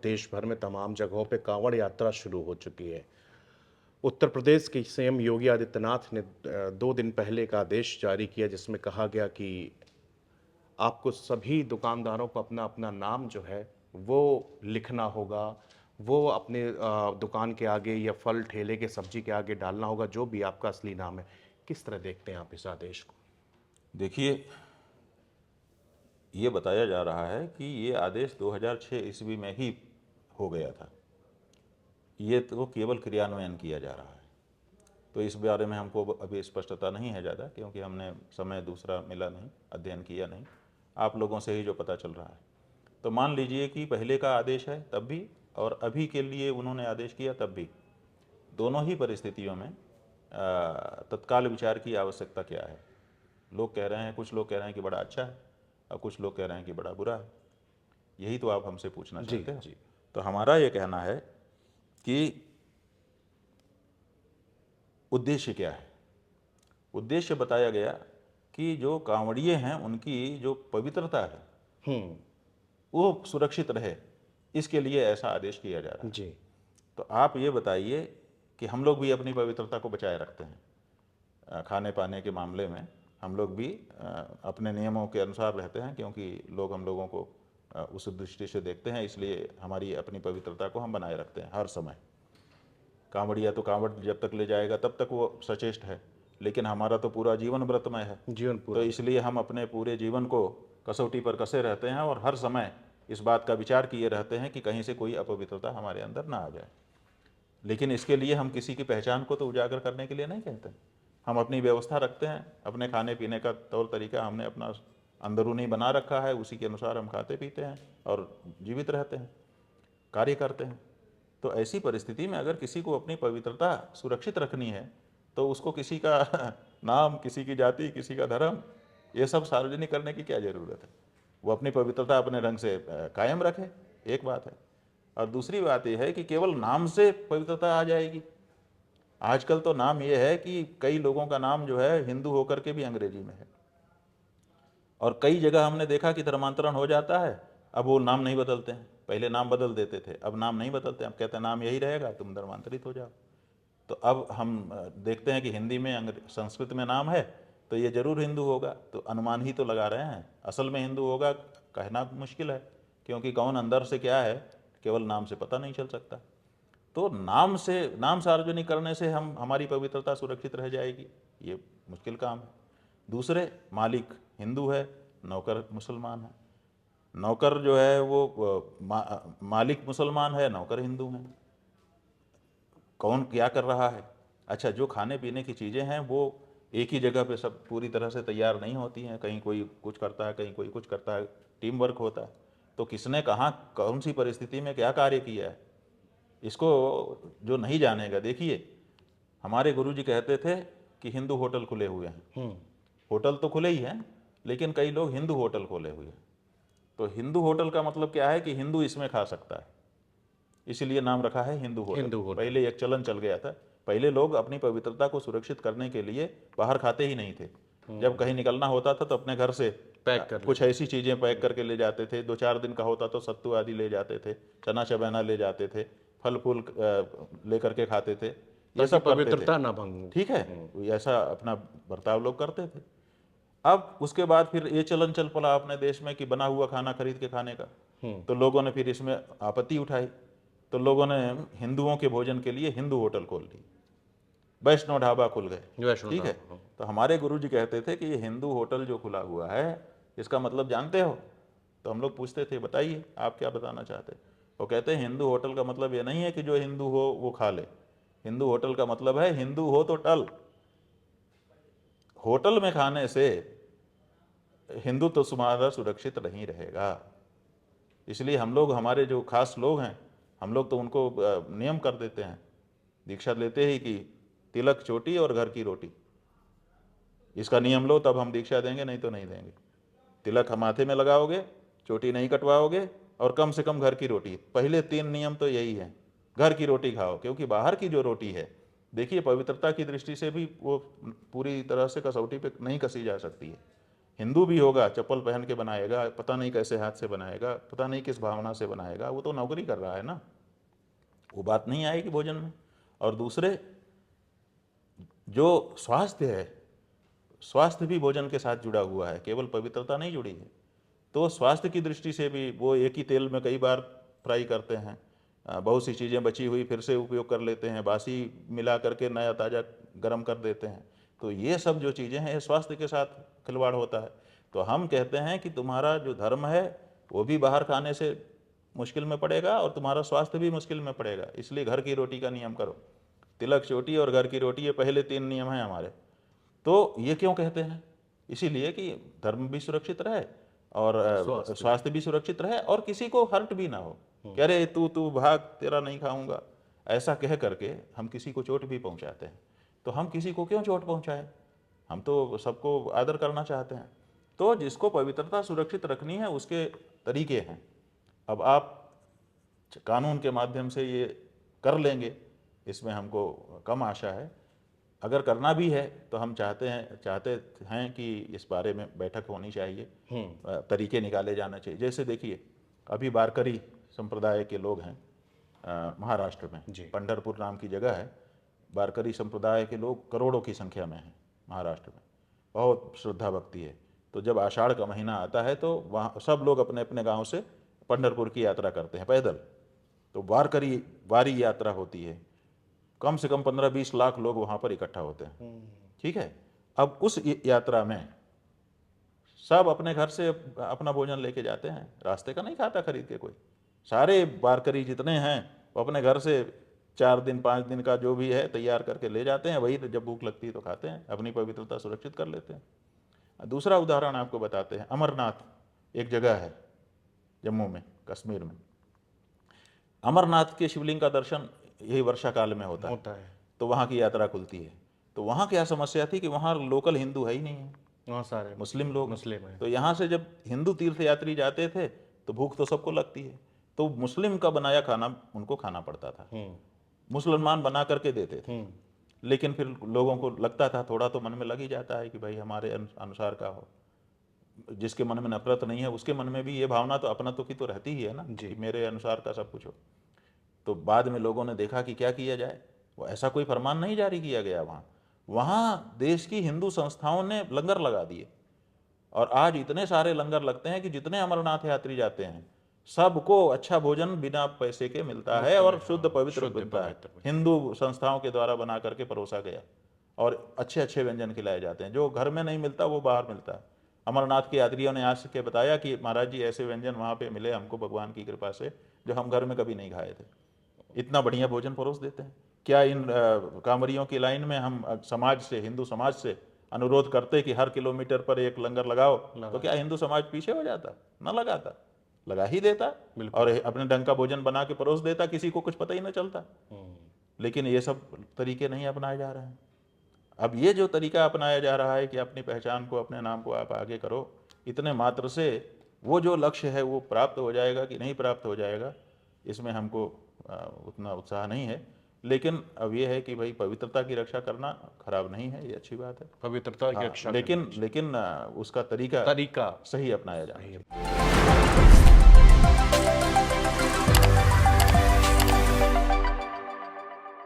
देश भर में तमाम जगहों पे कांवड़ यात्रा शुरू हो चुकी है। उत्तर प्रदेश के सीएम योगी आदित्यनाथ ने 2 दिन पहले एक आदेश जारी किया जिसमें कहा गया कि आपको सभी दुकानदारों को अपना-अपना नाम जो है वो लिखना होगा। वो अपने दुकान के आगे या फल ठेले के सब्जी के आगे डालना होगा जो भी आपका असली नाम है। किस तरह देखते हैं आप इस आदेश को? देखिए, ये बताया जा रहा है कि ये आदेश 2006 ईस्वी में ही हो गया था। ये तो केवल क्रियान्वयन किया जा रहा है। तो इस बारे में हमको अभी स्पष्टता नहीं है ज़्यादा, क्योंकि हमने समय दूसरा मिला नहीं, अध्ययन किया नहीं। आप लोगों से ही जो पता चल रहा है। तो मान लीजिए कि पहले का आदेश है तब भी, और अभी के लिए उन्होंने आदेश किया तब भी, दोनों ही परिस्थितियों में तत्काल विचार की आवश्यकता क्या है। लोग कह रहे हैं, कुछ लोग कह रहे हैं कि बड़ा अच्छा है, और कुछ लोग कह रहे हैं कि बड़ा बुरा है। यही तो आप हमसे पूछना जी, चाहते हो। जी। तो हमारा ये कहना है कि उद्देश्य क्या है। उद्देश्य बताया गया कि जो कांवड़िए हैं उनकी जो पवित्रता है हुँ, वो सुरक्षित रहे, इसके लिए ऐसा आदेश किया जा रहा है। जी। तो आप ये बताइए कि हम लोग भी अपनी पवित्रता को बचाए रखते हैं। खाने पाने के मामले में हम लोग भी अपने नियमों के अनुसार रहते हैं, क्योंकि लोग हम लोगों को उस दृष्टि से देखते हैं, इसलिए हमारी अपनी पवित्रता को हम बनाए रखते हैं हर समय। कांवड़िया तो कांवड़ जब तक ले जाएगा तब तक वो सचेष्ट है, लेकिन हमारा तो पूरा जीवन व्रतमय है। जीवन तो पूरा। इसलिए हम अपने पूरे जीवन को कसौटी पर कसे रहते हैं और हर समय इस बात का विचार किए रहते हैं कि कहीं से कोई अपवित्रता हमारे अंदर ना आ जाए। लेकिन इसके लिए हम किसी की पहचान को तो उजागर करने के लिए नहीं कहते। हम अपनी व्यवस्था रखते हैं, अपने खाने पीने का तौर तरीका हमने अपना अंदरूनी बना रखा है, उसी के अनुसार हम खाते पीते हैं और जीवित रहते हैं, कार्य करते हैं। तो ऐसी परिस्थिति में अगर किसी को अपनी पवित्रता सुरक्षित रखनी है तो उसको किसी का नाम, किसी की जाति, किसी का धर्म, ये सब सार्वजनिक करने की क्या ज़रूरत है। वो अपनी पवित्रता अपने ढंग से कायम रखे, एक बात है। और दूसरी बात यह है कि केवल नाम से पवित्रता आ जाएगी। आजकल तो नाम ये है कि कई लोगों का नाम जो है हिंदू होकर के भी अंग्रेजी में है, और कई जगह हमने देखा कि धर्मांतरण हो जाता है, अब वो नाम नहीं बदलते हैं। पहले नाम बदल देते थे, अब नाम नहीं बदलते, अब कहते हैं नाम यही रहेगा, तुम धर्मांतरित हो जाओ। तो अब हम देखते हैं कि हिंदी में, संस्कृत में नाम है तो ये जरूर हिंदू होगा, तो अनुमान ही तो लगा रहे हैं। असल में हिंदू होगा कहना मुश्किल है, क्योंकि कौन अंदर से क्या है केवल नाम से पता नहीं चल सकता। तो नाम सार्वजनिक करने से हम हमारी पवित्रता सुरक्षित रह जाएगी, ये मुश्किल काम है। दूसरे, मालिक हिंदू है, नौकर मुसलमान है। नौकर जो है वो मालिक मुसलमान है, नौकर हिंदू है। कौन क्या कर रहा है। अच्छा, जो खाने पीने की चीज़ें हैं वो एक ही जगह पे सब पूरी तरह से तैयार नहीं होती हैं, कहीं कोई कुछ करता है, कहीं कोई कुछ करता है, टीम वर्क होता है। तो किसने कहाँ कौन सी परिस्थिति में क्या कार्य किया है, इसको जो नहीं जानेगा। देखिए, हमारे गुरुजी कहते थे कि हिंदू होटल खुले हुए हैं। होटल तो खुले ही हैं, लेकिन कई लोग हिंदू होटल खोले हुए हैं। तो हिंदू होटल का मतलब क्या है कि हिंदू इसमें खा सकता है, इसीलिए नाम रखा है हिंदू होटल। हिंदू होटल। पहले एक चलन चल गया था, पहले लोग अपनी पवित्रता को सुरक्षित करने के लिए बाहर खाते ही नहीं थे। जब कहीं निकलना होता था तो अपने घर से पैक कर कुछ लेते ऐसी चीज़ें पैक करके ले जाते थे। 2-4 दिन का होता तो सत्तू आदि ले जाते थे, चना चबैना ले जाते थे, फल फूल ले करके खाते थे, ये ताकि सब करते थे। पवित्रता ना भंग हो। ठीक है, ऐसा अपना बर्ताव लोग करते थे। अब उसके बाद फिर ये चलन चल पड़ा अपने देश में कि बना हुआ खाना खरीद के खाने का। तो लोगों ने फिर इसमें आपत्ति उठाई, तो लोगों ने हिंदुओं के भोजन के लिए हिंदू होटल खोल ली, वैष्णव ढाबा खुल गए। वैष्णो ठीक है, ढाबा। तो हमारे गुरुजी कहते थे कि ये हिंदू होटल जो खुला हुआ है इसका मतलब जानते हो। तो हम लोग पूछते थे बताइए आप क्या बताना चाहते। वो कहते हैं हिंदू होटल का मतलब ये नहीं है कि जो हिंदू हो वो खा ले। हिंदू होटल का मतलब है हिंदू हो तो टल। होटल में खाने से हिंदू तो तुम्हारा सुरक्षित नहीं रहेगा। इसलिए हम लोग, हमारे जो खास लोग हैं, हम लोग तो उनको नियम कर देते हैं दीक्षा लेते ही कि तिलक चोटी और घर की रोटी, इसका नियम लो तब हम दीक्षा देंगे, नहीं तो नहीं देंगे। तिलक हम माथे में लगाओगे, चोटी नहीं कटवाओगे, और कम से कम घर की रोटी। पहले 3 नियम तो यही है, घर की रोटी खाओ, क्योंकि बाहर की जो रोटी है, देखिए पवित्रता की दृष्टि से भी वो पूरी तरह से कसौटी पे नहीं कसी जा सकती है। हिंदू भी होगा, चप्पल पहन के बनाएगा, पता नहीं कैसे हाथ से बनाएगा, पता नहीं किस भावना से बनाएगा, वो तो नौकरी कर रहा है ना, वो बात नहीं आएगी भोजन में। और दूसरे, जो स्वास्थ्य है, स्वास्थ्य भी भोजन के साथ जुड़ा हुआ है, केवल पवित्रता नहीं जुड़ी है। तो स्वास्थ्य की दृष्टि से भी वो एक ही तेल में कई बार फ्राई करते हैं, बहुत सी चीज़ें बची हुई फिर से उपयोग कर लेते हैं, बासी मिला करके नया ताज़ा गर्म कर देते हैं। तो ये सब जो चीज़ें हैं, ये स्वास्थ्य के साथ खिलवाड़ होता है। तो हम कहते हैं कि तुम्हारा जो धर्म है वो भी बाहर खाने से मुश्किल में पड़ेगा और तुम्हारा स्वास्थ्य भी मुश्किल में पड़ेगा। इसलिए घर की रोटी का नियम करो, तिलक चोटी और घर की रोटी, ये पहले 3 नियम हैं हमारे। तो ये क्यों कहते हैं? इसीलिए कि धर्म भी सुरक्षित रहे और स्वास्थ्य भी सुरक्षित रहे और किसी को हर्ट भी ना हो कि अरे तू भाग, तेरा नहीं खाऊंगा, ऐसा कह करके हम किसी को चोट भी पहुंचाते हैं। तो हम किसी को क्यों चोट पहुंचाएं? हम तो सबको आदर करना चाहते हैं। तो जिसको पवित्रता सुरक्षित रखनी है उसके तरीके हैं। अब आप कानून के माध्यम से ये कर लेंगे, इसमें हमको कम आशा है। अगर करना भी है तो हम चाहते हैं कि इस बारे में बैठक होनी चाहिए, तरीके निकाले जाना चाहिए। जैसे देखिए, अभी वारकरी संप्रदाय के लोग हैं महाराष्ट्र में, पंढरपुर नाम की जगह है, वारकरी संप्रदाय के लोग करोड़ों की संख्या में हैं महाराष्ट्र में, बहुत श्रद्धा भक्ति है। तो जब आषाढ़ का महीना आता है तो वहाँ सब लोग अपने अपने गांव से पंढरपुर की यात्रा करते हैं पैदल। तो वारी यात्रा होती है, कम से कम 15-20 लाख लोग वहाँ पर इकट्ठा होते हैं। ठीक है, अब उस यात्रा में सब अपने घर से अपना भोजन लेके जाते हैं, रास्ते का नहीं खाता खरीद के कोई। सारे वारकरी जितने हैं वो अपने घर से 4 दिन 5 दिन का जो भी है तैयार करके ले जाते हैं, वही जब भूख लगती है तो खाते हैं, अपनी पवित्रता सुरक्षित कर लेते हैं। दूसरा उदाहरण आपको बताते हैं, अमरनाथ एक जगह है जम्मू में, कश्मीर में। अमरनाथ के शिवलिंग का दर्शन यही वर्षा काल में होता है। तो वहाँ की यात्रा खुलती है। तो वहाँ क्या समस्या थी कि वहाँ लोकल हिंदू है ही नहीं है, वहाँ सारे मुस्लिम लोग मुस्लिम हैं। तो यहाँ से जब हिंदू तीर्थयात्री जाते थे तो भूख तो सबको लगती है, तो मुस्लिम का बनाया खाना उनको खाना पड़ता था, मुसलमान बना करके देते थे। लेकिन फिर लोगों को लगता था, थोड़ा तो मन में लग ही जाता है कि भाई हमारे अनुसार का हो। जिसके मन में नफरत नहीं है उसके मन में भी ये भावना तो अपना तो की तो रहती ही है ना, कि मेरे अनुसार का सब कुछ हो। तो बाद में लोगों ने देखा कि क्या किया जाए, वो ऐसा कोई फरमान नहीं जारी किया गया। वहाँ देश की हिंदू संस्थाओं ने लंगर लगा दिए और आज इतने सारे लंगर लगते हैं कि जितने अमरनाथ यात्री जाते हैं सबको अच्छा भोजन बिना पैसे के मिलता है और शुद्ध पवित्र बनता है। हिंदू संस्थाओं के द्वारा बना करके परोसा गया और अच्छे अच्छे व्यंजन खिलाए जाते हैं, जो घर में नहीं मिलता वो बाहर मिलता है। अमरनाथ के यात्रियों ने आज के बताया कि महाराज जी ऐसे व्यंजन वहाँ पे मिले हमको भगवान की कृपा से जो हम घर में कभी नहीं खाए थे। इतना बढ़िया भोजन परोस देते हैं। क्या इन कांवरियों की लाइन में हम समाज से, हिंदू समाज से अनुरोध करते कि हर किलोमीटर पर एक लंगर लगाओ, तो क्या हिंदू समाज पीछे हो जाता? ना लगाता, लगा ही देता और अपने ढंग का भोजन बना के परोस देता, किसी को कुछ पता ही ना चलता। लेकिन ये सब तरीके नहीं अपनाए जा रहे हैं। अब ये जो तरीका अपनाया जा रहा है कि अपनी पहचान को, अपने नाम को आप आगे करो, इतने मात्र से वो जो लक्ष्य है वो प्राप्त हो जाएगा कि नहीं प्राप्त हो जाएगा, इसमें हमको उतना उत्साह नहीं है। लेकिन अब ये है कि भाई पवित्रता की रक्षा करना खराब नहीं है, ये अच्छी बात है, पवित्रता की रक्षा, लेकिन उसका तरीका तरीका सही अपनाया जाए।